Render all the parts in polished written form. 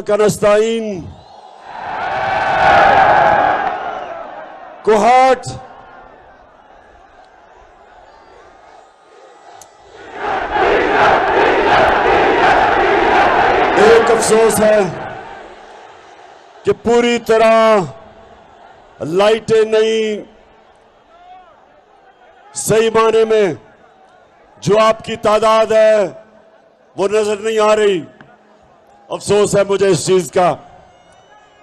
का नस्ताइन कोहाट एक अफसोस है कि पूरी तरह लाइटें नहीं, सही माने में जो आपकी तादाद है वो नजर नहीं आ रही। अफसोस है मुझे इस चीज का।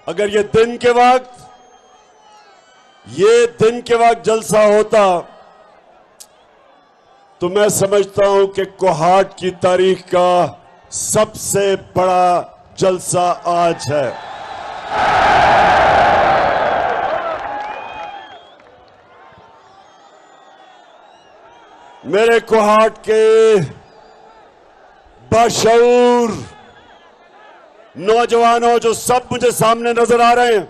अगर ये दिन के वक्त जलसा होता तो मैं समझता हूं कि कोहाट की तारीख का सबसे बड़ा जलसा आज है। मेरे कोहाट के बाशऊर नौजवानों जो सब मुझे सामने नजर आ रहे हैं,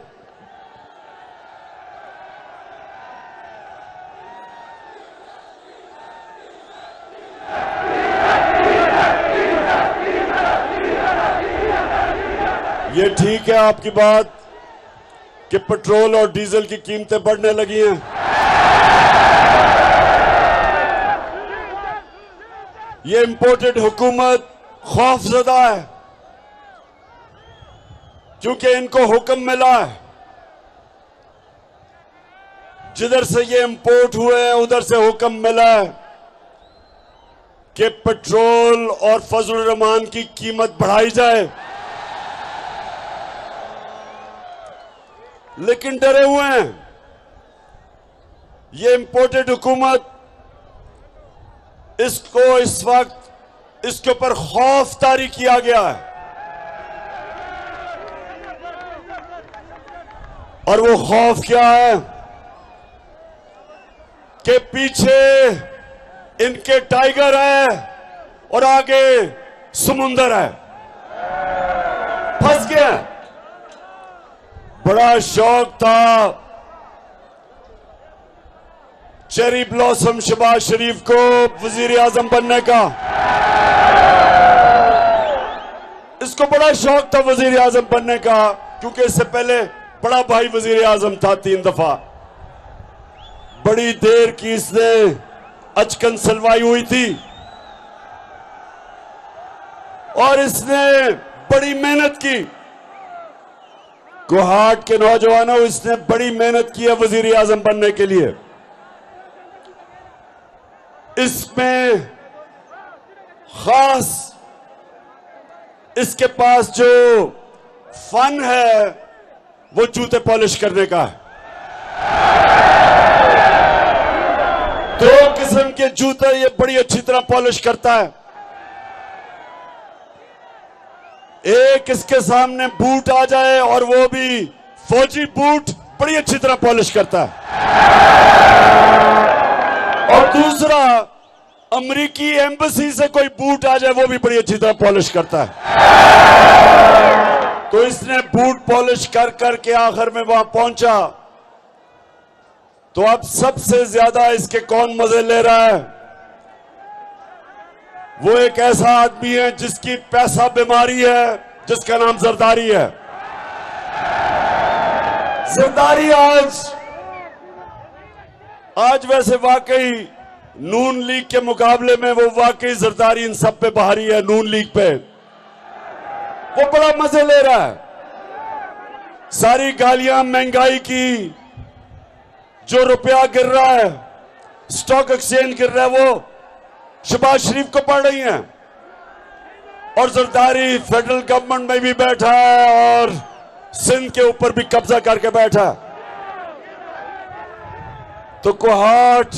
ये ठीक है आपकी बात कि पेट्रोल और डीजल की कीमतें बढ़ने लगी हैं। ये इंपोर्टेड हुकूमत खौफजदा है क्योंकि इनको हुक्म मिला है, जिधर से ये इंपोर्ट हुए हैं उधर से हुक्म मिला है कि पेट्रोल और फजलुर रहमान की कीमत बढ़ाई जाए, लेकिन डरे हुए हैं। ये इंपोर्टेड हुकूमत इसको इस वक्त इसके ऊपर खौफ तारी किया गया है और वो खौफ क्या है कि पीछे इनके टाइगर है और आगे समुंदर है, फंस गए। बड़ा शौक था चेरी ब्लॉसम शहबाज शरीफ को वजीर आजम बनने का, इसको बड़ा शौक था वजीर आजम बनने का क्योंकि इससे पहले बड़ा भाई वजीर आजम था 3 दफा। बड़ी देर की इसने अचकन सलवाई हुई थी और इसने बड़ी मेहनत की। कोहाट के नौजवानों, इसने बड़ी मेहनत की है वजीर आजम बनने के लिए। इसमें खास इसके पास जो फन है वो जूते पॉलिश करने का है। 2 किस्म के जूते ये बड़ी अच्छी तरह पॉलिश करता है। एक इसके सामने बूट आ जाए और वो भी फौजी बूट बड़ी अच्छी तरह पॉलिश करता है, और दूसरा अमेरिकी एम्बेसी से कोई बूट आ जाए वो भी बड़ी अच्छी तरह पॉलिश करता है। तो इसने बूट पॉलिश कर करके आखिर में वहां पहुंचा। तो अब सबसे ज्यादा इसके कौन मजे ले रहा है? वो एक ऐसा आदमी है जिसकी पैसा बीमारी है, जिसका नाम जरदारी है। जरदारी आज वैसे वाकई नून लीग के मुकाबले में वो वाकई जरदारी इन सब पे भारी है। नून लीग पे वो बड़ा मजे ले रहा है। सारी गालियां महंगाई की, जो रुपया गिर रहा है, स्टॉक एक्सचेंज गिर रहा है, वो शहबाज शरीफ को पड़ रही हैं। और जरदारी फेडरल गवर्नमेंट में भी बैठा है और सिंध के ऊपर भी कब्जा करके बैठा है। तो कोहाट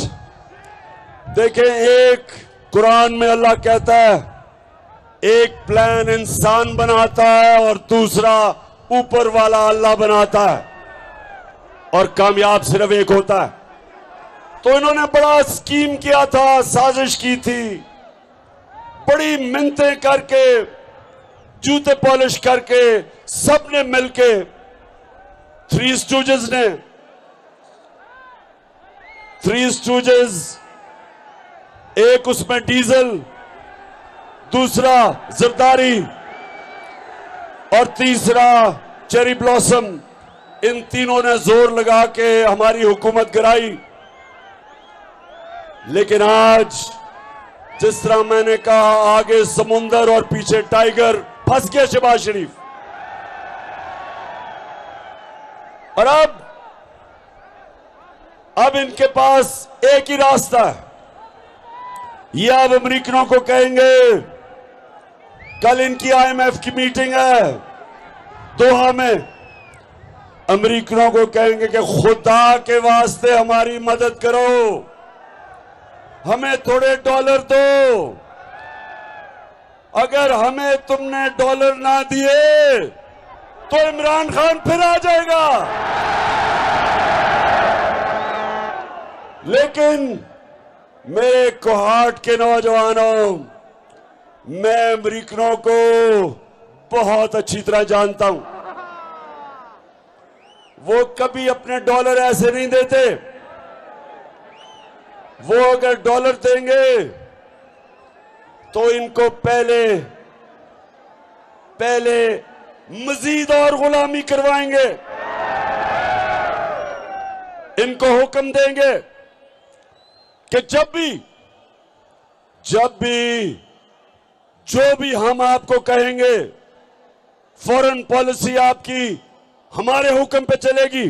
देखें, एक कुरान में अल्लाह कहता है एक प्लान इंसान बनाता है और दूसरा ऊपर वाला अल्लाह बनाता है, और कामयाब सिर्फ एक होता है। तो इन्होंने बड़ा स्कीम किया था, साजिश की थी, बड़ी मिन्नतें करके, जूते पॉलिश करके, सबने मिलके, 3 स्टूजेस ने, 3 स्टूजेस, एक उसमें डीजल, दूसरा जरदारी और तीसरा चेरी ब्लॉसम। इन तीनों ने जोर लगा के हमारी हुकूमत गिराई। लेकिन आज जिस तरह मैंने कहा, आगे समुंदर और पीछे टाइगर, फंस गए शहबाज शरीफ। और अब इनके पास एक ही रास्ता है। ये अब अमेरिकनों को कहेंगे, कल इनकी IMF की मीटिंग है दोहा में, अमेरिकनों को कहेंगे कि खुदा के वास्ते हमारी मदद करो, हमें थोड़े डॉलर दो। अगर हमें तुमने डॉलर ना दिए तो इमरान खान फिर आ जाएगा। लेकिन मेरे कोहाट के नौजवानों, मैं अमेरिकनों को बहुत अच्छी तरह जानता हूं। वो कभी अपने डॉलर ऐसे नहीं देते। वो अगर डॉलर देंगे तो इनको पहले मजीद और गुलामी करवाएंगे। इनको हुक्म देंगे कि जब भी जो भी हम आपको कहेंगे, फॉरेन पॉलिसी आपकी हमारे हुक्म पे चलेगी।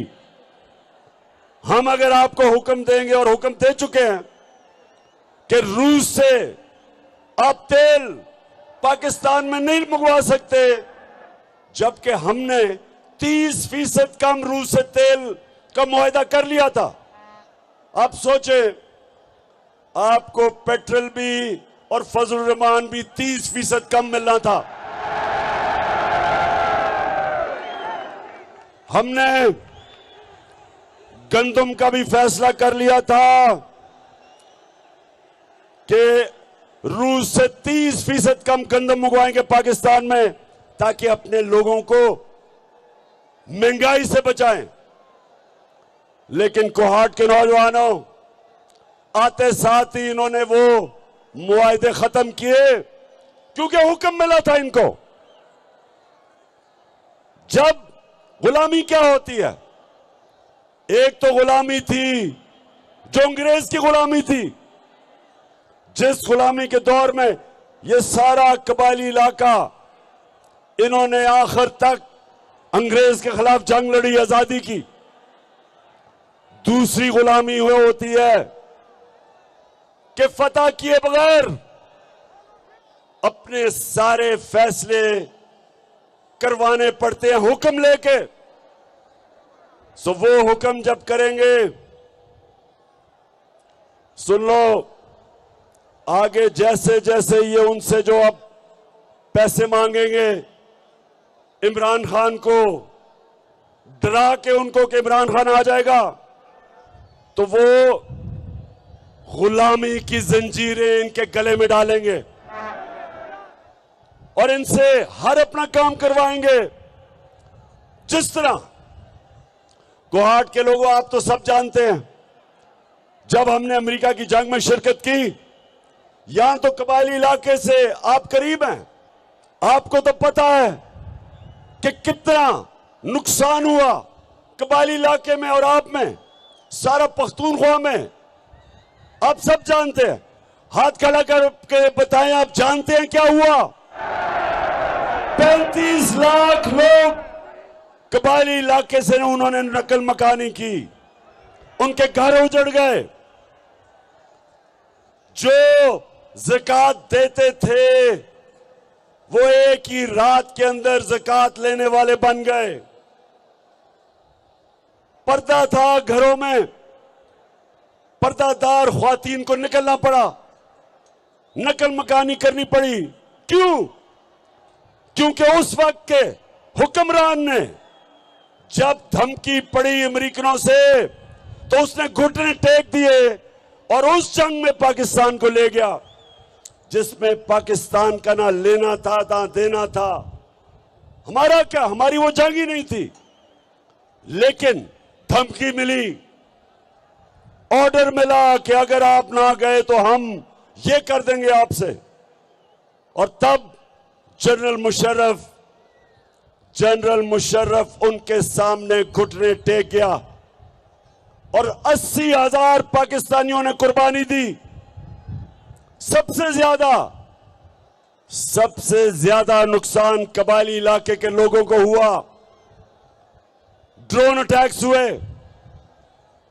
हम अगर आपको हुक्म देंगे, और हुक्म दे चुके हैं, कि रूस से आप तेल पाकिस्तान में नहीं मंगवा सकते, जबकि हमने 30% कम रूस से तेल का मुआहदा कर लिया था। आप सोचे, आपको पेट्रोल भी और फजल रहमान भी 30% कम मिलना था। हमने गंदम का भी फैसला कर लिया था कि रूस से 30% कम गंदम मंगवाएंगे पाकिस्तान में, ताकि अपने लोगों को महंगाई से बचाएं। लेकिन कोहाट के नौजवानों, आते साथ ही इन्होंने वो मुआहदे खत्म किए, क्योंकि हुक्म मिला था इनको। जब गुलामी क्या होती है, एक तो गुलामी थी जो अंग्रेज की गुलामी थी, जिस गुलामी के दौर में ये सारा कबायली इलाका इन्होंने आखिर तक अंग्रेज के खिलाफ जंग लड़ी, आजादी की। दूसरी गुलामी हुई होती है कि फतह किए बगैर अपने सारे फैसले करवाने पड़ते हैं हुक्म लेके। सो वो हुक्म जब करेंगे, सुन लो, आगे जैसे जैसे ये उनसे जो अब पैसे मांगेंगे, इमरान खान को डरा के उनको कि इमरान खान आ जाएगा, तो वो गुलामी की जंजीरें इनके गले में डालेंगे और इनसे हर अपना काम करवाएंगे। जिस तरह कोहाट के लोगों, आप तो सब जानते हैं, जब हमने अमेरिका की जंग में शिरकत की, यहां तो कबायली इलाके से आप करीब हैं, आपको तो पता है कि कितना नुकसान हुआ कबायली इलाके में और आप में, सारा पख्तूनख्वा में। आप सब जानते हैं, हाथ खड़ा करके बताएं, आप जानते हैं क्या हुआ? 35 लाख लोग कबायली इलाके से उन्होंने नकल मकानी की, उनके घर उजड़ गए। जो ज़कात देते थे वो एक ही रात के अंदर ज़कात लेने वाले बन गए। पर्दा था घरों में, पर्दादार ख्वातीन को निकलना पड़ा, नकल मकानी करनी पड़ी। क्यों? क्योंकि उस वक्त के हुक्मरान ने जब धमकी पड़ी अमेरिकनों से, तो उसने घुटने टेक दिए और उस जंग में पाकिस्तान को ले गया, जिसमें पाकिस्तान का ना लेना था ना देना था। हमारा क्या, हमारी वो जंग ही नहीं थी, लेकिन धमकी मिली, ऑर्डर मिला कि अगर आप ना गए तो हम ये कर देंगे आपसे। और तब जनरल मुशर्रफ जनरल मुशर्रफ उनके सामने घुटने टेक गया और 80,000 पाकिस्तानियों ने कुर्बानी दी। सबसे ज्यादा नुकसान कबायली इलाके के लोगों को हुआ। ड्रोन अटैक्स हुए।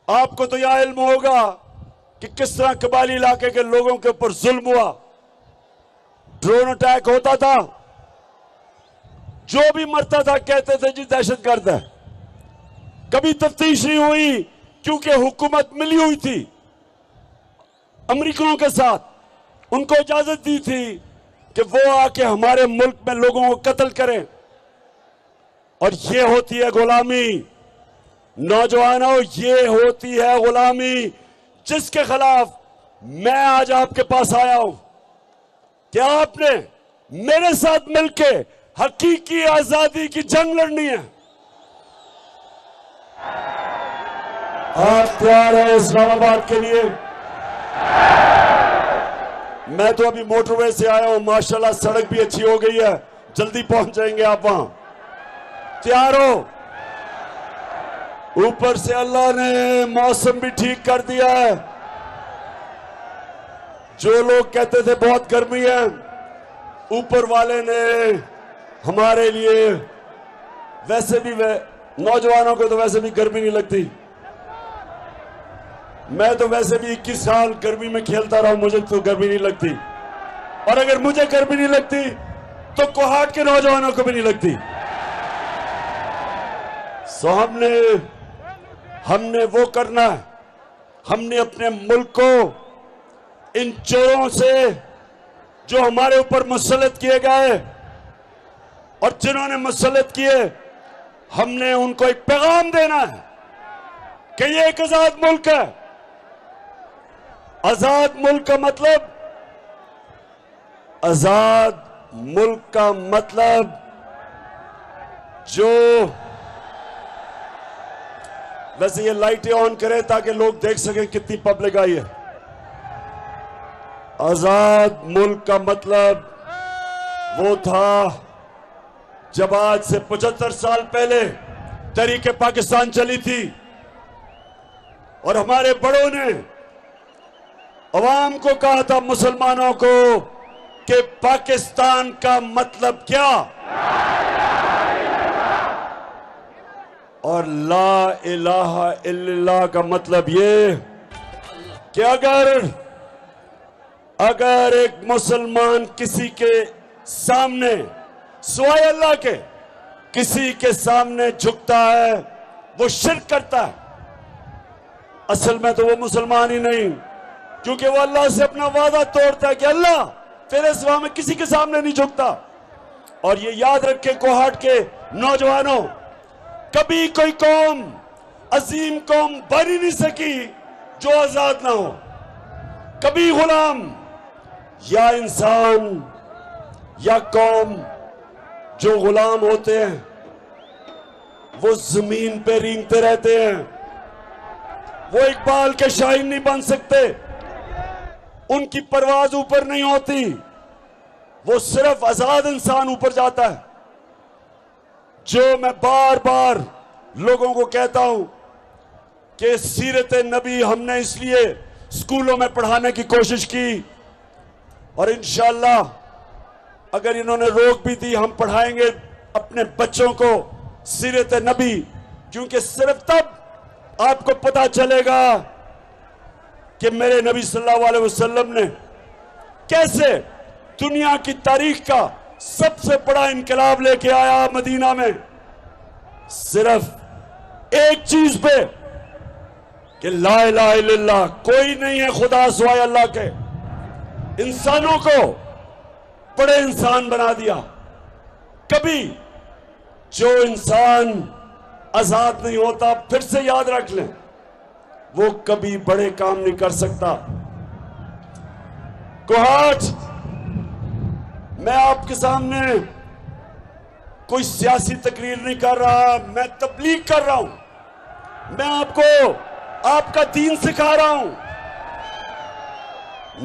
आपको तो यह इल्म होगा कि किस तरह कबायली इलाके के लोगों के ऊपर जुल्म हुआ। ड्रोन अटैक होता था, जो भी मरता था कहते थे जी दहशतगर्द है। कभी तफ्तीश नहीं हुई क्योंकि हुकूमत मिली हुई थी अमेरिकनों के साथ, उनको इजाजत दी थी कि वो आके हमारे मुल्क में लोगों को कत्ल करें। और ये होती है गुलामी। नौजवानों, ये होती है गुलामी जिसके खिलाफ मैं आज आपके पास आया हूं कि आपने मेरे साथ मिलकर हकीकी आजादी की जंग लड़नी है। आप तैयार हैं इस्लामाबाद के लिए? मैं तो अभी मोटरवे से आया हूं, माशाल्लाह सड़क भी अच्छी हो गई है, जल्दी पहुंच जाएंगे आप वहां। तैयार हो? ऊपर से अल्लाह ने मौसम भी ठीक कर दिया है। जो लोग कहते थे बहुत गर्मी है, ऊपर वाले ने हमारे लिए, वैसे भी नौजवानों को तो वैसे भी गर्मी नहीं लगती। मैं तो वैसे भी 21 साल गर्मी में खेलता रहा हूं, मुझे तो गर्मी नहीं लगती। और अगर मुझे गर्मी नहीं लगती तो कोहाट के नौजवानों को भी नहीं लगती। सो हमने वो करना है। हमने अपने मुल्क को इन चोरों से जो हमारे ऊपर मुसल्लत किए गए और जिन्होंने मुसल्लत किए, हमने उनको एक पैगाम देना है कि ये एक आजाद मुल्क है। आजाद मुल्क का मतलब, आजाद मुल्क का मतलब जो, वैसे ये लाइटें ऑन करें ताकि लोग देख सकें कितनी पब्लिक आई है। आजाद मुल्क का मतलब वो था जब आज से 75 साल पहले तहरीक पाकिस्तान चली थी और हमारे बड़ों ने अवाम को कहा था, मुसलमानों को, कि पाकिस्तान का मतलब क्या, और ला इलाहा इल्लल्लाह का मतलब ये कि अगर एक मुसलमान किसी के सामने सिवाय अल्लाह के किसी के सामने झुकता है, वो शिर्क करता है। असल में तो वो मुसलमान ही नहीं, क्योंकि वो अल्लाह से अपना वादा तोड़ता है कि अल्लाह तेरे सिवा में किसी के सामने नहीं झुकता। और ये याद रखे कोहाट के नौजवानों, कभी कोई कौम, अजीम कौम बन ही नहीं सकी जो आजाद ना हो। कभी गुलाम या इंसान या कौम जो गुलाम होते हैं वो जमीन पे रेंगते रहते हैं, वो इकबाल के शायर नहीं बन सकते, उनकी परवाज ऊपर नहीं होती, वो सिर्फ आजाद इंसान ऊपर जाता है। जो मैं बार बार लोगों को कहता हूं कि सीरत नबी हमने इसलिए स्कूलों में पढ़ाने की कोशिश की, और इंशाअल्लाह अगर इन्होंने रोक भी दी, हम पढ़ाएंगे अपने बच्चों को सीरत नबी, क्योंकि सिर्फ तब आपको पता चलेगा कि मेरे नबी सल्लल्लाहु अलैहि वसल्लम ने कैसे दुनिया की तारीख का सबसे बड़ा इनकलाब लेके आया मदीना में, सिर्फ एक चीज पे कि ला इलाहा इल्लल्लाह, कोई नहीं है खुदा सिवाय अल्लाह के। इंसानों को बड़े इंसान बना दिया। कभी जो इंसान आजाद नहीं होता, फिर से याद रख लें, वो कभी बड़े काम नहीं कर सकता। कोहाट, मैं आपके सामने कोई सियासी तकरीर नहीं कर रहा, मैं तबलीग कर रहा हूं। मैं आपको आपका दीन सिखा रहा हूं।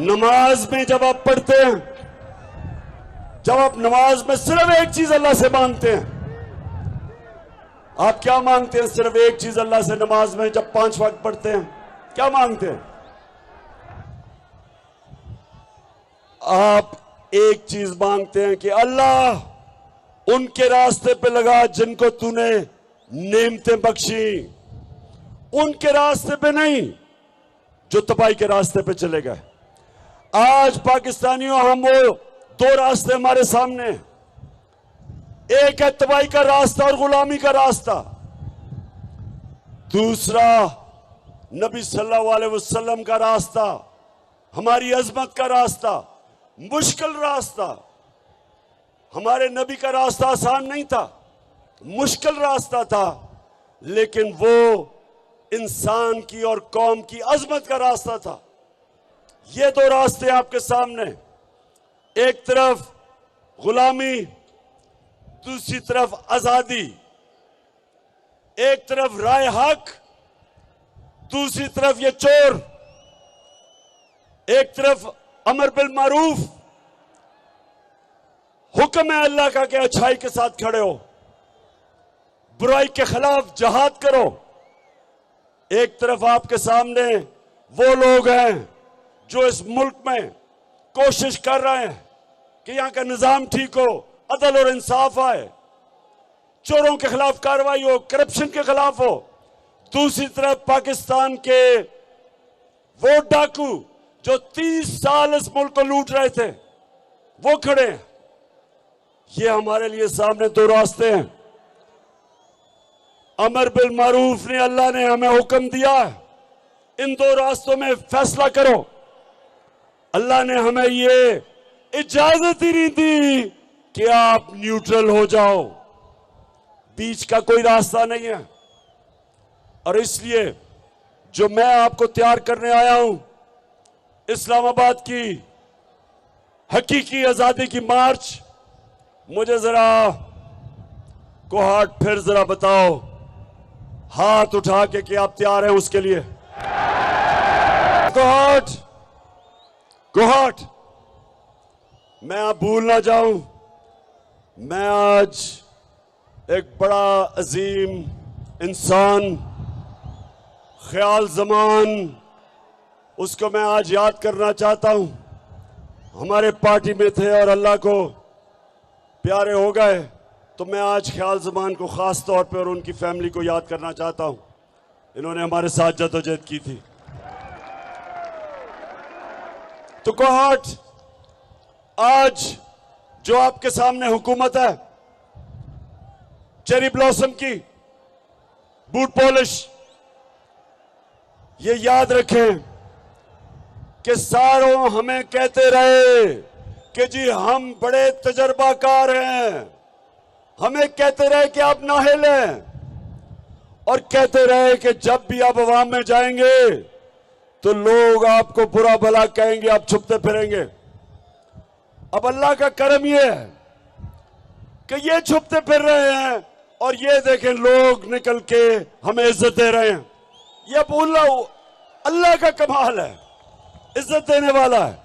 नमाज में जब आप पढ़ते हैं, जब आप नमाज में सिर्फ एक चीज अल्लाह से मांगते हैं आप क्या मांगते हैं? सिर्फ एक चीज अल्लाह से नमाज में जब 5 वक्त पढ़ते हैं, क्या मांगते हैं? आप एक चीज मांगते हैं कि अल्लाह उनके रास्ते पे लगा जिनको तूने नेमतें बख्शी, उनके रास्ते पे नहीं जो तबाही के रास्ते पे चले गए। आज पाकिस्तानियों, हम वो 2 रास्ते हमारे सामने हैं। एक है तबाही का रास्ता और गुलामी का रास्ता, दूसरा नबी सल्लल्लाहु अलैहि वसल्लम का रास्ता, हमारी अजमत का रास्ता, मुश्किल रास्ता। हमारे नबी का रास्ता आसान नहीं था, मुश्किल रास्ता था, लेकिन वो इंसान की और कौम की अजमत का रास्ता था। ये 2 रास्ते आपके सामने, एक तरफ गुलामी, दूसरी तरफ आजादी। एक तरफ राय हक, दूसरी तरफ ये चोर। एक तरफ अमर बिल मारूफ, हुक्म है अल्लाह का कि अच्छाई के साथ खड़े हो, बुराई के खिलाफ जहाद करो। एक तरफ आपके सामने वो लोग हैं जो इस मुल्क में कोशिश कर रहे हैं कि यहां का निजाम ठीक हो, अदल और इंसाफ आए, चोरों के खिलाफ कार्रवाई हो, करप्शन के खिलाफ हो। दूसरी तरफ पाकिस्तान के वो डाकू जो 30 साल इस मुल्क को लूट रहे थे, वो खड़े हैं। ये हमारे लिए सामने 2 रास्ते हैं। अमर बिल मारूफ ने, अल्लाह ने हमें हुक्म दिया है, इन 2 रास्तों में फैसला करो। अल्लाह ने हमें ये इजाजत ही नहीं दी कि आप न्यूट्रल हो जाओ, बीच का कोई रास्ता नहीं है। और इसलिए जो मैं आपको तैयार करने आया हूं, इस्लामाबाद की हकीकी आजादी की मार्च, मुझे जरा कोहाट फिर जरा बताओ, हाथ उठा के कि आप तैयार हैं उसके लिए। कोहाट, कोहाट। मैं आप भूल ना जाऊं, मैं आज एक बड़ा अजीम इंसान, ख्याल जमान, उसको मैं आज याद करना चाहता हूं। हमारे पार्टी में थे और अल्लाह को प्यारे हो गए, तो मैं आज ख्याल जमान को खास तौर पे और उनकी फैमिली को याद करना चाहता हूं। इन्होंने हमारे साथ जद्दोजहद की थी। तो कोहाट, आज जो आपके सामने हुकूमत है, चेरी ब्लॉसम की, बूट पॉलिश, ये याद रखें कि सारों हमें कहते रहे कि जी हम बड़े तजर्बाकार हैं, हमें कहते रहे कि आप ना हिलें, और कहते रहे कि जब भी आप अवाम में जाएंगे तो लोग आपको बुरा भला कहेंगे, आप छुपते फिरेंगे। अब अल्लाह का करम यह है कि ये छुपते फिर रहे हैं और ये देखें लोग निकल के हमें इज्जत दे रहे हैं। ये अल्लाह का कमाल है, इज्जत देने वाला है।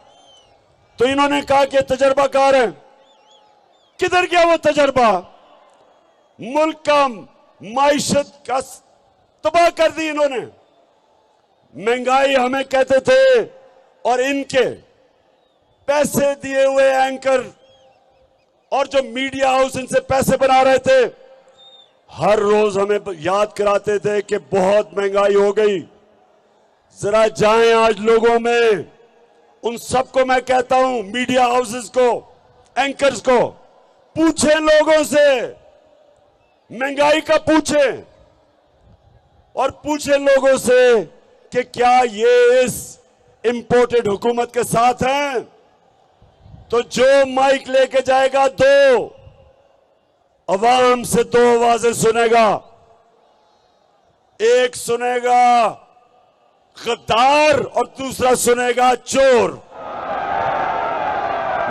तो इन्होंने कहा कि तजर्बाकार है, किधर गया वो तजर्बा? मुल्क का माइशत का तबाह कर दी इन्होंने। महंगाई हमें कहते थे, और इनके पैसे दिए हुए एंकर और जो मीडिया हाउस इनसे पैसे बना रहे थे, हर रोज हमें याद कराते थे कि बहुत महंगाई हो गई। जरा जाएं आज लोगों में, उन सबको मैं कहता हूं, मीडिया हाउसेस को, एंकर्स को, पूछें लोगों से, महंगाई का पूछें, और पूछें लोगों से कि क्या ये इस इंपोर्टेड हुकूमत के साथ हैं। तो जो माइक लेके जाएगा, 2 अवाम से 2 आवाजें सुनेगा। एक सुनेगा गद्दार और दूसरा सुनेगा चोर।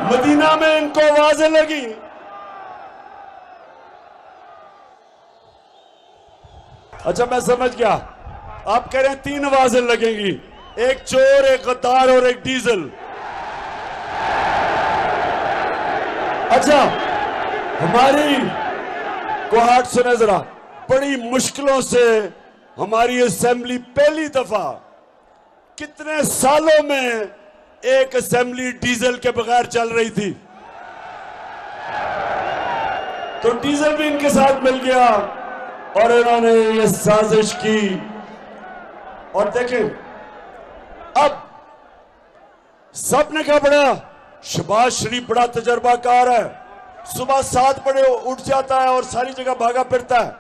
मदीना में इनको आवाजें लगी, अच्छा मैं समझ गया, आप कह रहे हैं 3 आवाजें लगेंगी, एक चोर, एक गद्दार और एक डीजल। अच्छा, हमारी कोहाट सुने जरा, बड़ी मुश्किलों से हमारी असेंबली पहली दफा कितने सालों में एक असेंबली डीजल के बगैर चल रही थी, तो डीजल भी इनके साथ मिल गया और इन्होंने ये साजिश की। और देखें, अब सबने क्या पढ़ा, शहबाज शरीफ बड़ा तजर्बाकार है, सुबह 7 बजे उठ जाता है और सारी जगह भागा फिरता है।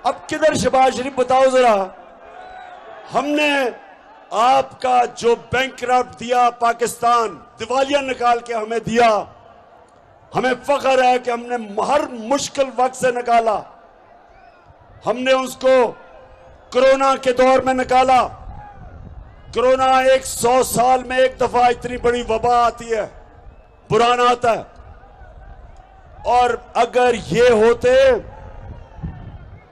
अब किधर शहबाज शरीफ, बताओ जरा। हमने आपका जो बैंकरप्ट दिया, पाकिस्तान दिवालिया निकाल के हमें दिया, हमें फख्र है कि हमने हर मुश्किल वक्त से निकाला। हमने उसको कोरोना के दौर में निकाला। कोरोना 100 साल में एक दफा इतनी बड़ी वबा आती है, बुरान आता है। और अगर ये होते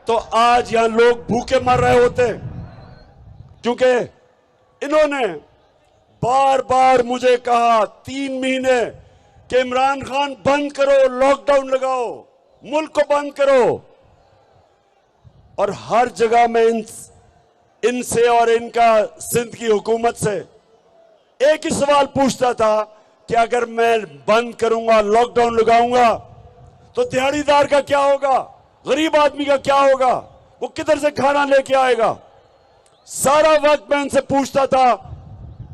तो आज यहां लोग भूखे मर रहे होते, क्योंकि इन्होंने बार बार मुझे कहा 3 महीने कि इमरान खान बंद करो, लॉकडाउन लगाओ, मुल्क को बंद करो। और हर जगह में इनसे और इनका सिंध की हुकूमत से एक ही सवाल पूछता था कि अगर मैं बंद करूंगा, लॉकडाउन लगाऊंगा, तो दिहाड़ीदार का क्या होगा, गरीब आदमी का क्या होगा, वो किधर से खाना लेके आएगा। सारा वक्त मैं इनसे पूछता था,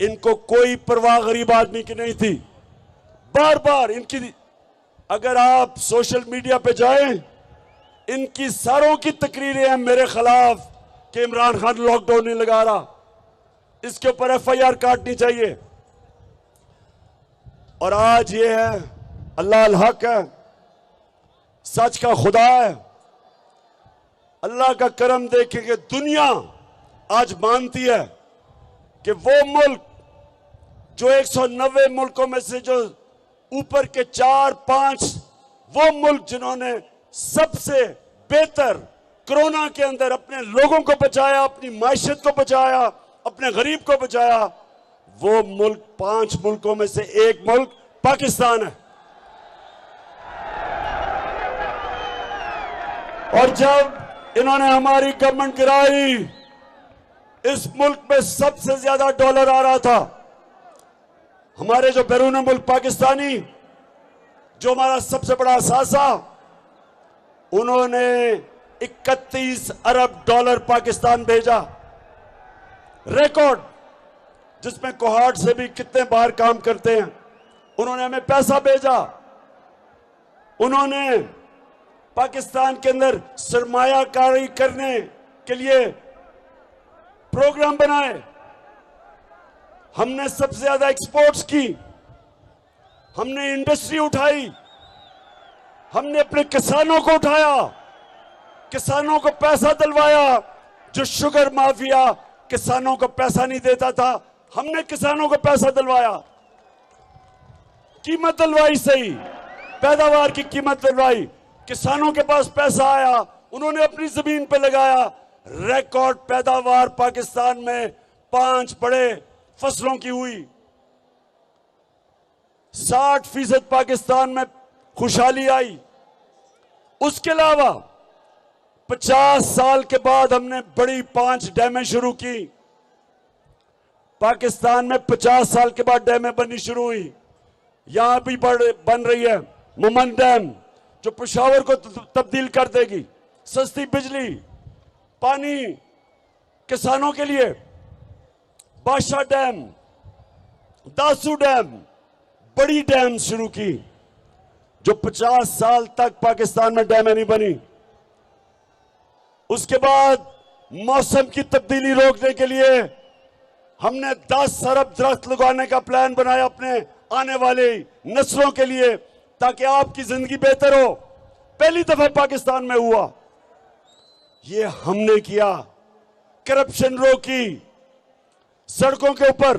इनको कोई परवाह गरीब आदमी की नहीं थी। बार बार इनकी, अगर आप सोशल मीडिया पे जाएं, इनकी सारों की तकरीरें हैं मेरे खिलाफ कि इमरान खान लॉकडाउन नहीं लगा रहा, इसके ऊपर FIR काटनी चाहिए। और आज ये है, अल्लाह अल हक है, सच का खुदा है। अल्लाह का करम देखें कि दुनिया आज मानती है कि वो मुल्क जो 190 मुल्कों में से जो ऊपर के 4-5 वो मुल्क जिन्होंने सबसे बेहतर कोरोना के अंदर अपने लोगों को बचाया, अपनी मायशत को बचाया, अपने गरीब को बचाया, वो मुल्क 5 मुल्कों में से एक मुल्क पाकिस्तान है। और जब इन्होंने हमारी गवर्नमेंट गिराई, इस मुल्क में सबसे ज्यादा डॉलर आ रहा था। हमारे जो बैरून मुल्क पाकिस्तानी, जो हमारा सबसे बड़ा असासा, उन्होंने 31 अरब डॉलर पाकिस्तान भेजा, रिकॉर्ड, जिसमें कोहाट से भी कितने बार काम करते हैं, उन्होंने हमें पैसा भेजा। उन्होंने पाकिस्तान के अंदर सरमायाकारी करने के लिए प्रोग्राम बनाए। हमने सबसे ज्यादा एक्सपोर्ट्स की, हमने इंडस्ट्री उठाई, हमने अपने किसानों को उठाया, किसानों को पैसा दिलवाया। जो शुगर माफिया किसानों को पैसा नहीं देता था, हमने किसानों को पैसा दिलवाया, कीमत दिलवाई, सही पैदावार की कीमत दिलवाई, किसानों के पास पैसा आया, उन्होंने अपनी जमीन पे लगाया। रिकॉर्ड पैदावार पाकिस्तान में 5 बड़े फसलों की हुई। 60% पाकिस्तान में खुशहाली आई। उसके अलावा 50 साल के बाद हमने बड़ी 5 डैमें शुरू की। पाकिस्तान में 50 साल के बाद डैमें बननी शुरू हुई। यहां भी बन रही है मुमन डैम, जो पेशावर को तब्दील कर देगी। सस्ती बिजली, पानी किसानों के लिए। बादशाह डैम, दासू डैम, बड़ी डैम शुरू की, जो 50 साल तक पाकिस्तान में डैमें नहीं बनी। उसके बाद मौसम की तब्दीली रोकने के लिए हमने 10 अरब दरख्त लगाने का प्लान बनाया अपने आने वाले नस्लों के लिए, ताकि आपकी जिंदगी बेहतर हो। पहली दफा पाकिस्तान में हुआ। ये हमने किया। करप्शन रोकी। सड़कों के ऊपर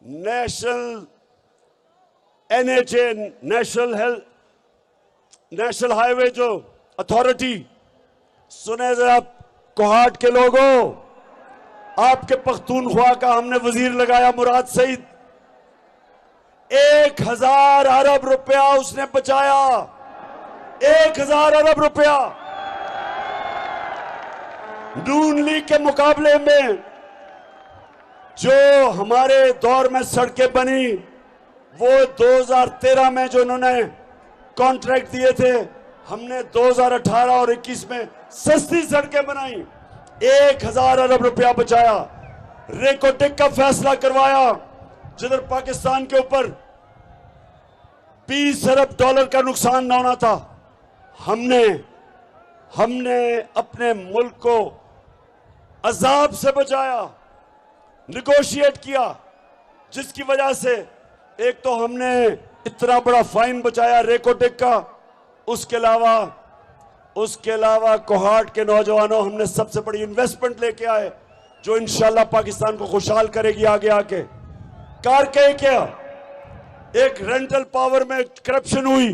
नेशनल NHA, नेशनल हाईवे जो अथॉरिटी, सुने जरा कोहाट के लोगों, आपके पख्तूनख्वा का हमने वजीर लगाया मुराद सईद। 1000 अरब रुपया उसने बचाया। 1000 अरब रुपया नून लीग के मुकाबले में जो हमारे दौर में सड़कें बनी, वो 2013 में जो उन्होंने कॉन्ट्रैक्ट दिए थे, हमने 2018 और 21 में सस्ती सड़कें बनाई, 1000 अरब रुपया बचाया, रेकोटेक का फैसला करवाया, जिधर पाकिस्तान के ऊपर 20 अरब डॉलर का नुकसान न होना था। हमने अपने मुल्क को अजाब से बचाया, निगोशिएट किया, जिसकी वजह से एक तो हमने इतना बड़ा फाइन बचाया रेकोटेक का, उसके अलावा कोहाट के नौजवानों हमने सबसे बड़ी इन्वेस्टमेंट लेके आए जो इंशाल्लाह पाकिस्तान को खुशहाल करेगी आगे आके। कार के क्या एक रेंटल पावर में करप्शन हुई,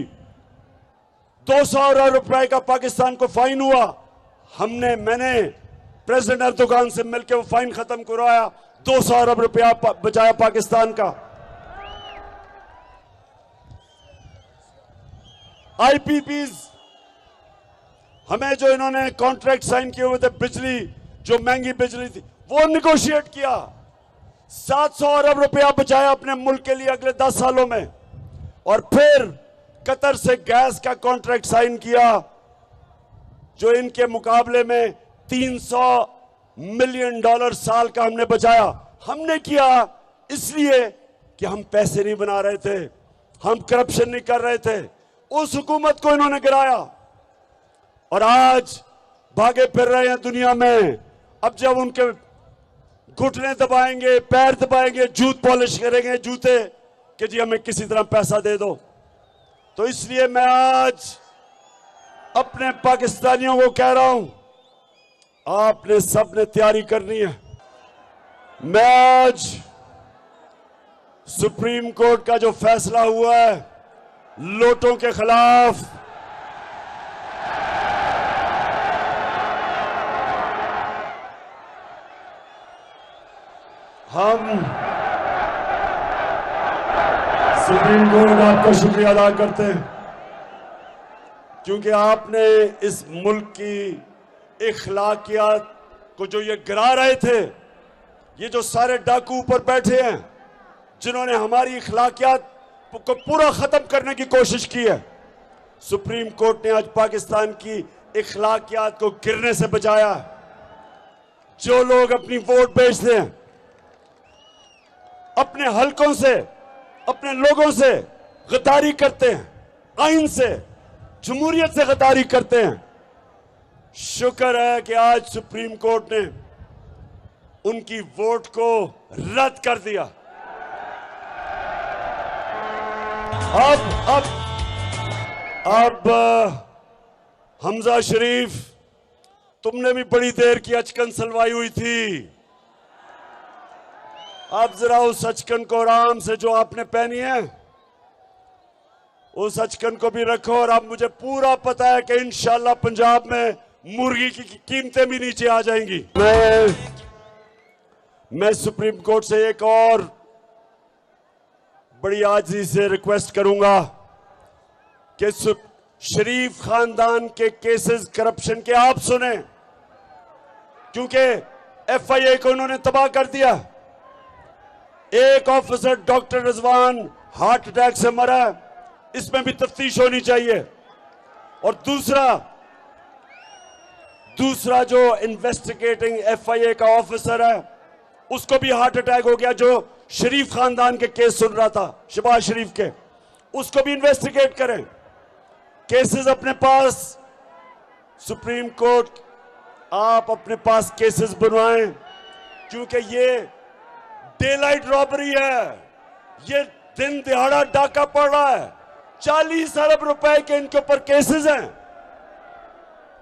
200 अरब रुपए का पाकिस्तान को फाइन हुआ, मैंने प्रेसिडेंट अर्दोगान से मिलकर वो फाइन खत्म करवाया, 200 अरब रुपया बचाया पाकिस्तान का। आईपीपीज हमें जो इन्होंने कॉन्ट्रैक्ट साइन किए हुए थे, बिजली जो महंगी बिजली थी वो निगोशिएट किया, 700 अरब रुपया बचाया अपने मुल्क के लिए अगले 10 सालों में। और फिर कतर से गैस का कॉन्ट्रैक्ट साइन किया जो इनके मुकाबले में 300 मिलियन डॉलर साल का हमने बचाया। हमने किया इसलिए कि हम पैसे नहीं बना रहे थे, हम करप्शन नहीं कर रहे थे, उस हुकूमत को इन्होंने गिराया और आज भागे फिर रहे हैं दुनिया में। अब जब उनके घुटने दबाएंगे, पैर दबाएंगे, जूत पॉलिश करेंगे जूते कि जी हमें किसी तरह पैसा दे दो। तो इसलिए मैं आज अपने पाकिस्तानियों को कह रहा हूं, आपने सबने तैयारी करनी है। मैं आज सुप्रीम कोर्ट का जो फैसला हुआ है लोटों के खिलाफ, हम सुप्रीम कोर्ट आपका शुक्रिया अदा करते हैं क्योंकि आपने इस मुल्क की इखलाकियात को जो ये गिरा रहे थे, ये जो सारे डाकू ऊपर बैठे हैं जिन्होंने हमारी इखलाकियात को पूरा खत्म करने की कोशिश की है, सुप्रीम कोर्ट ने आज पाकिस्तान की इखलाकियात को गिरने से बचाया। जो लोग अपनी वोट बेचते हैं, अपने हलकों से, अपने लोगों से गद्दारी करते हैं, आइन से, जमहूरियत से गद्दारी करते हैं, शुक्र है कि आज सुप्रीम कोर्ट ने उनकी वोट को रद्द कर दिया। अब हमजा शरीफ, तुमने भी बड़ी देर की अचकन सलवाई हुई थी, अब जरा उस अचकन को आराम से जो आपने पहनी है उस अचकन को भी रखो। और अब मुझे पूरा पता है कि इंशाल्लाह पंजाब में मुर्गी की कीमतें भी नीचे आ जाएंगी। मैं सुप्रीम कोर्ट से एक और बड़ी आजिज़ी से रिक्वेस्ट करूंगा कि शरीफ खानदान के केसेस करप्शन के आप सुने, क्योंकि एफआईए को उन्होंने तबाह कर दिया। एक officer doctor Rizwan heart attack से मरा, इसमें भी तफ्तीश होनी चाहिए। और दूसरा जो इन्वेस्टिगेटिंग एफआईए का ऑफिसर है उसको भी हार्ट अटैक हो गया, जो शरीफ खानदान के केस सुन रहा था, शहबाज शरीफ के, उसको भी इन्वेस्टिगेट करें। केसेस अपने पास, सुप्रीम कोर्ट आप अपने पास केसेस बनवाएं, क्योंकि ये डे लाइट रॉबरी है, ये दिन दिहाड़ा डाका पड़ रहा है, 40 अरब रुपए के इनके ऊपर केसेस हैं।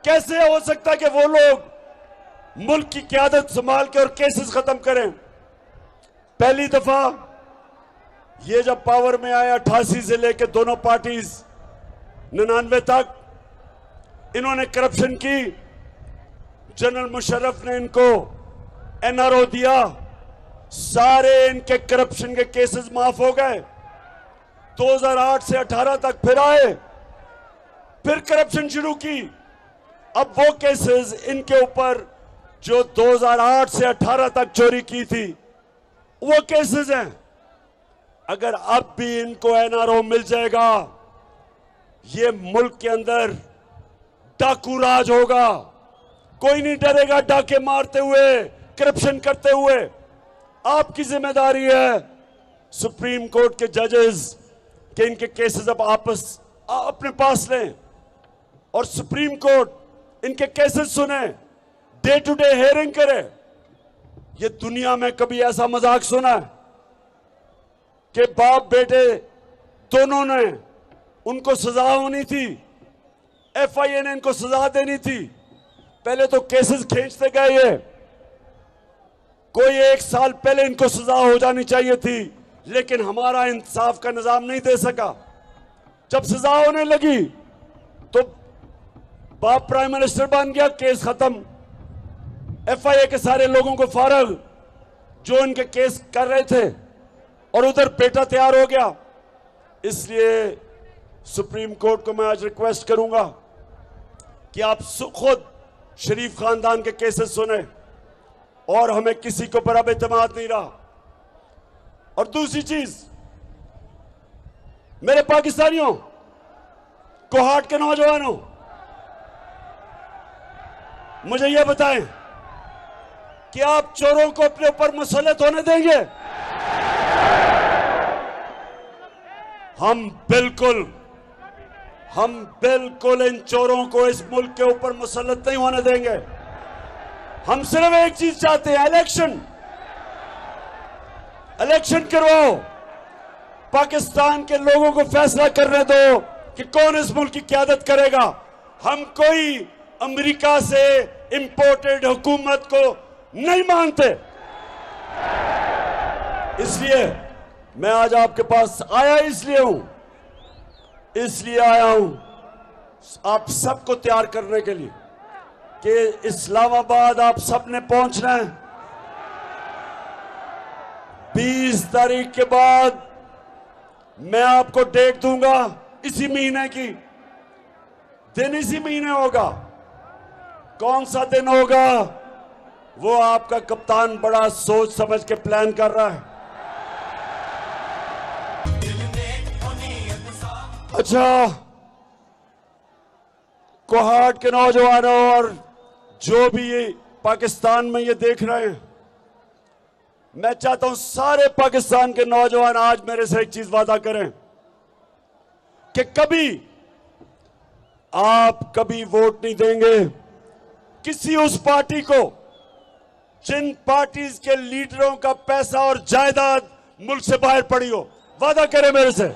कैसे हो सकता है कि वो लोग मुल्क की क़यादत संभाल के और केसेस खत्म करें? पहली दफा ये जब पावर में आए 88 से लेकर दोनों पार्टीज 99 तक, इन्होंने करप्शन की, जनरल मुशर्रफ ने इनको एनआरओ दिया, सारे इनके करप्शन के केसेस माफ हो गए। 2008 से 18 तक फिर आए, फिर करप्शन शुरू की। अब वो केसेस इनके ऊपर जो 2008 से 18 तक चोरी की थी, वो केसेस हैं। अगर अब भी इनको एनआरओ मिल जाएगा, ये मुल्क के अंदर डाकू राज होगा। कोई नहीं डरेगा डाके मारते हुए, करप्शन करते हुए। आपकी जिम्मेदारी है सुप्रीम कोर्ट के जजेस के इनके केसेस अब अपने पास लें और सुप्रीम कोर्ट इनके केसेस सुने, डे टू डे हेयरिंग करे। ये दुनिया में कभी ऐसा मजाक सुना है कि बाप बेटे दोनों ने, उनको सजा होनी थी, एफआईए ने इनको सजा देनी थी। पहले तो केसेस खींचते गए, ये कोई 1 साल पहले इनको सजा हो जानी चाहिए थी, लेकिन हमारा इंसाफ का निजाम नहीं दे सका। जब सजा होने लगी तो बाप प्राइम मिनिस्टर बन गया, केस खत्म, एफआईए के सारे लोगों को फारग जो इनके केस कर रहे थे, और उधर बेटा तैयार हो गया। इसलिए सुप्रीम कोर्ट को मैं आज रिक्वेस्ट करूंगा कि आप खुद शरीफ खानदान के केसेस सुने, और हमें किसी को पर अब एतमाद नहीं रहा। और दूसरी चीज, मेरे पाकिस्तानियों, कोहाट के नौजवानों, मुझे यह बताएं कि आप चोरों को अपने ऊपर मुसल्लत होने देंगे? हम बिल्कुल इन चोरों को इस मुल्क के ऊपर मुसल्लत नहीं होने देंगे। हम सिर्फ एक चीज चाहते हैं, इलेक्शन करवाओ। पाकिस्तान के लोगों को फैसला करने दो कि कौन इस मुल्क की क़यादत करेगा। हम कोई अमेरिका से इंपोर्टेड हुकूमत को नहीं मानते। इसलिए मैं आज आपके पास आया, इसलिए आया हूं आप सबको तैयार करने के लिए कि इस्लामाबाद आप सबने पहुंचना है। 20 तारीख के बाद मैं आपको डेट दूंगा, इसी महीने की। दिन इसी महीने होगा। कौन सा दिन होगा वो आपका कप्तान बड़ा सोच समझ के प्लान कर रहा है। अच्छा, कोहाट के नौजवानों और जो भी ये पाकिस्तान में ये देख रहे हैं, मैं चाहता हूं सारे पाकिस्तान के नौजवान आज मेरे से एक चीज वादा करें कि आप कभी वोट नहीं देंगे किसी उस पार्टी को जिन पार्टीज के लीडरों का पैसा और जायदाद मुल्क से बाहर पड़ी हो। वादा करें मेरे से,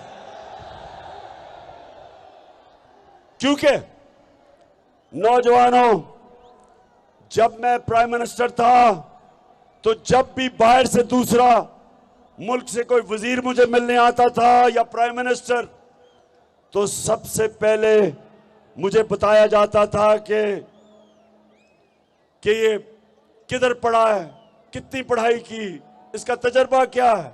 क्योंकि नौजवानों, जब मैं प्राइम मिनिस्टर था तो जब भी बाहर से दूसरा मुल्क से कोई वजीर मुझे मिलने आता था या प्राइम मिनिस्टर, तो सबसे पहले मुझे बताया जाता था कि ये किधर पढ़ा है, कितनी पढ़ाई की, इसका तजर्बा क्या है,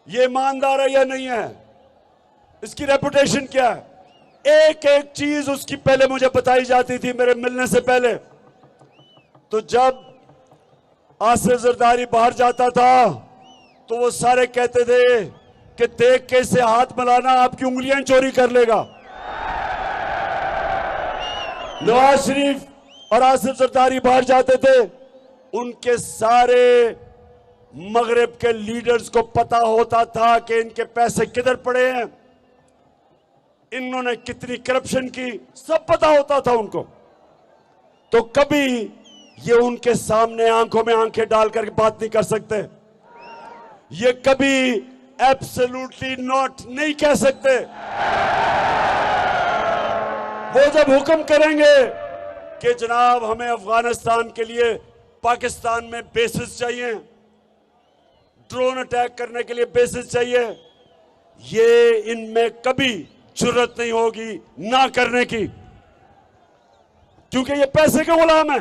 ये ईमानदार है या नहीं है, इसकी रेपुटेशन क्या है। एक एक चीज उसकी पहले मुझे बताई जाती थी मेरे मिलने से पहले। तो जब आसिफ जरदारी बाहर जाता था तो वो सारे कहते थे कि देख के इसे हाथ मिलाना आपकी उंगलियां चोरी कर लेगा। नवाज शरीफ और आसिफ जरदारी बाहर जाते थे, उनके सारे मगरिब के लीडर्स को पता होता था कि इनके पैसे किधर पड़े हैं, इन्होंने कितनी करप्शन की, सब पता होता था उनको। तो कभी ये उनके सामने आंखों में आंखें डालकर बात नहीं कर सकते, ये कभी एब्सोल्युटली नॉट नहीं कह सकते। वो जब हुक्म करेंगे कि जनाब हमें अफगानिस्तान के लिए पाकिस्तान में बेसिस चाहिए, ड्रोन अटैक करने के लिए बेसिस चाहिए, ये इनमें कभी जुर्रत नहीं होगी ना करने की, क्योंकि ये पैसे के गुलाम है,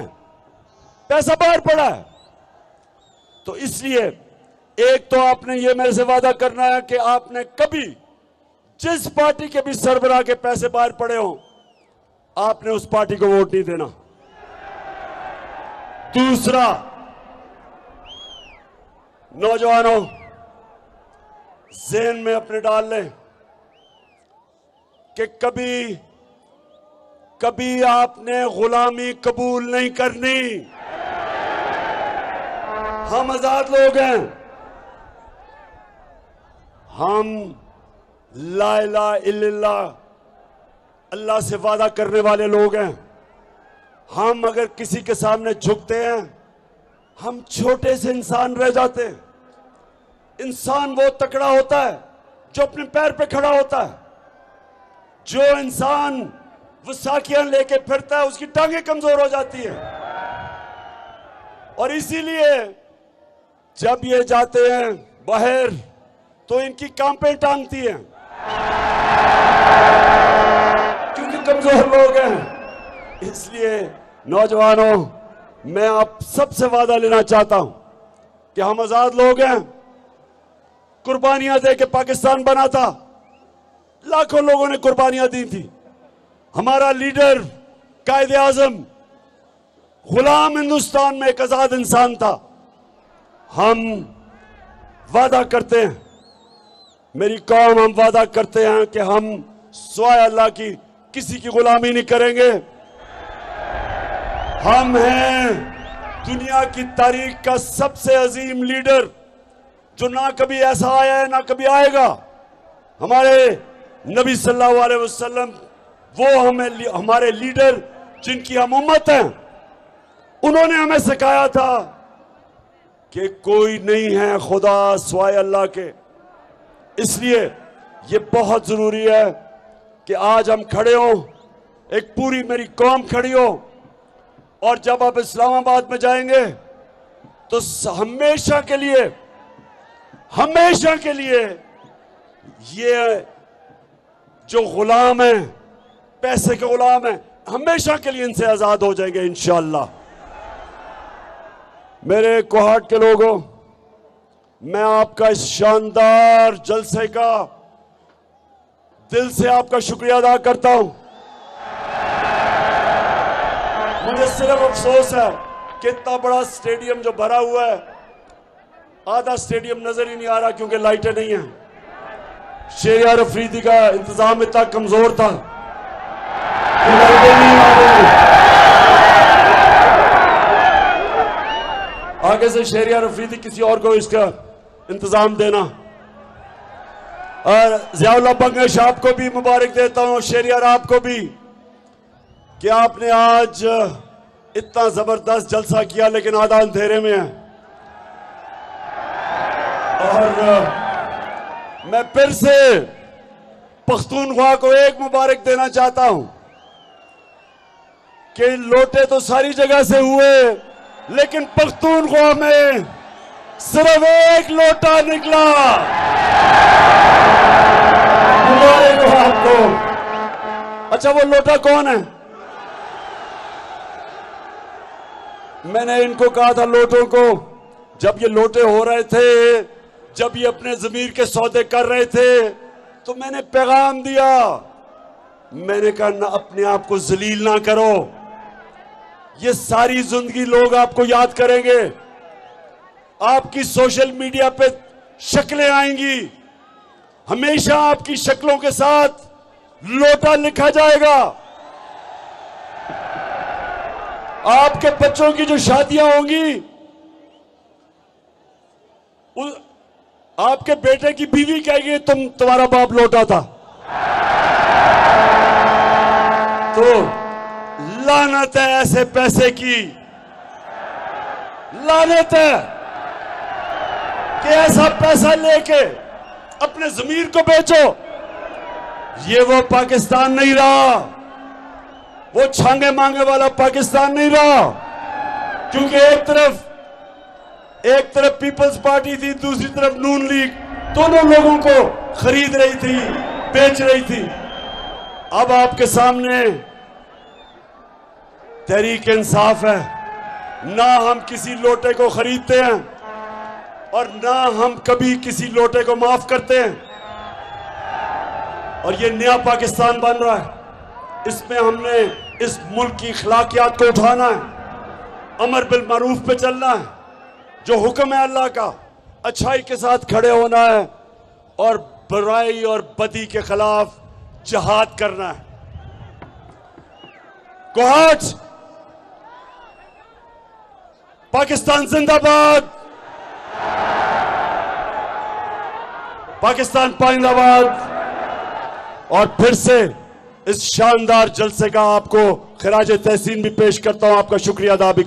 पैसा बाहर पड़ा है। तो इसलिए एक तो आपने ये मेरे से वादा करना है कि आपने कभी जिस पार्टी के भी सरबराह के पैसे बाहर पड़े हों, आपने उस पार्टी को वोट नहीं देना। दूसरा, नौजवानों ज़हन में अपने डाल लें कि कभी कभी आपने गुलामी कबूल नहीं करनी। हम आजाद लोग हैं, हम ला इलाहा इल्लल्लाह अल्लाह से वादा करने वाले लोग हैं। हम अगर किसी के सामने झुकते हैं, हम छोटे से इंसान रह जाते हैं। इंसान वो तकड़ा होता है जो अपने पैर पे खड़ा होता है। जो इंसान वो साखियां लेके फिरता है, उसकी टांगें कमजोर हो जाती है। और इसीलिए जब ये जाते हैं बाहर तो इनकी कांपें टांगती हैं, क्योंकि कमजोर लोग हैं। इसलिए नौजवानों, मैं आप सबसे वादा लेना चाहता हूं कि हम आजाद लोग हैं। कुर्बानियां दे के पाकिस्तान बना था, लाखों लोगों ने कुर्बानियां दी थी। हमारा लीडर कायदे आजम गुलाम हिंदुस्तान में एक आजाद इंसान था। हम वादा करते हैं, मेरी कौम, हम वादा करते हैं कि हम सिवाय अल्लाह की किसी की गुलामी नहीं करेंगे। हम हैं दुनिया की तारीख का सबसे अजीम लीडर, जो ना कभी ऐसा आया है ना कभी आएगा। हमारे नबी सल्लल्लाहु अलैहि वसल्लम वो हमारे लीडर जिनकी हम उम्मत हैं, उन्होंने हमें सिखाया था कि कोई नहीं है खुदा सिवाय अल्लाह के। इसलिए ये बहुत जरूरी है कि आज हम खड़े हों, एक पूरी मेरी कौम खड़ी हो। और जब आप इस्लामाबाद में जाएंगे तो हमेशा के लिए ये जो गुलाम है, पैसे के गुलाम है, हमेशा के लिए इनसे आजाद हो जाएंगे इंशाअल्लाह। मेरे कोहाट के लोगों, मैं आपका इस शानदार जलसे का दिल से आपका शुक्रिया अदा करता हूं। मुझे सिर्फ अफसोस है कि इतना बड़ा स्टेडियम जो भरा हुआ है, आधा स्टेडियम नजर ही नहीं आ रहा क्योंकि लाइटें नहीं हैं। शहरियार अफरीदी का इंतजाम इतना कमजोर था कि लाइटें नहीं आ रही। आगे से शहरियार अफरीदी किसी और को इसका इंतजाम देना। और ज़ियाउल्लाह बंगश आपको भी मुबारक देता हूं, शहरियार आपको भी, कि आपने आज इतना जबरदस्त जलसा किया लेकिन आधा अंधेरे में है। और मैं फिर से पख्तूनख्वा को एक मुबारक देना चाहता हूं कि लोटे तो सारी जगह से हुए, लेकिन पख्तूनख्वा में सिर्फ एक लोटा निकला। मुबारक हो आपको। अच्छा, वो लोटा कौन है? मैंने इनको कहा था लोटों को, जब ये लोटे हो रहे थे, जब ये अपने जमीर के सौदे कर रहे थे, तो मैंने पैगाम दिया, मैंने कहा ना, अपने आप को जलील ना करो। ये सारी जिंदगी लोग आपको याद करेंगे, आपकी सोशल मीडिया पे शक्लें आएंगी, हमेशा आपकी शक्लों के साथ लोटा लिखा जाएगा। आपके बच्चों की जो शादियां होंगी, आपके बेटे की बीवी कहेगी तुम्हारा बाप लोटा था। तो लानत है ऐसे पैसे की, लानत है कि ऐसा पैसा लेके अपने जमीर को बेचो। ये वो पाकिस्तान नहीं रहा, वो छांगे मांगे वाला पाकिस्तान नहीं रहा। क्योंकि एक तरफ पीपल्स पार्टी थी, दूसरी तरफ नून लीग, दोनों लोगों को खरीद रही थी, बेच रही थी। अब आपके सामने तहरीक इंसाफ है। ना हम किसी लोटे को खरीदते हैं और ना हम कभी किसी लोटे को माफ करते हैं। और ये नया पाकिस्तान बन रहा है, इसमें हमने इस मुल्क की अखलाकियात को उठाना है। अमर बिल मारूफ पे चलना है, जो हुक्म है अल्लाह का, अच्छाई के साथ खड़े होना है और बुराई और बदी के खिलाफ जिहाद करना है। कोहाट, पाकिस्तान जिंदाबाद, पाकिस्तान पाइंदाबाद। और फिर से इस शानदार जलसे का आपको खिराज तहसीन भी पेश करता हूं, आपका शुक्रिया अदा भी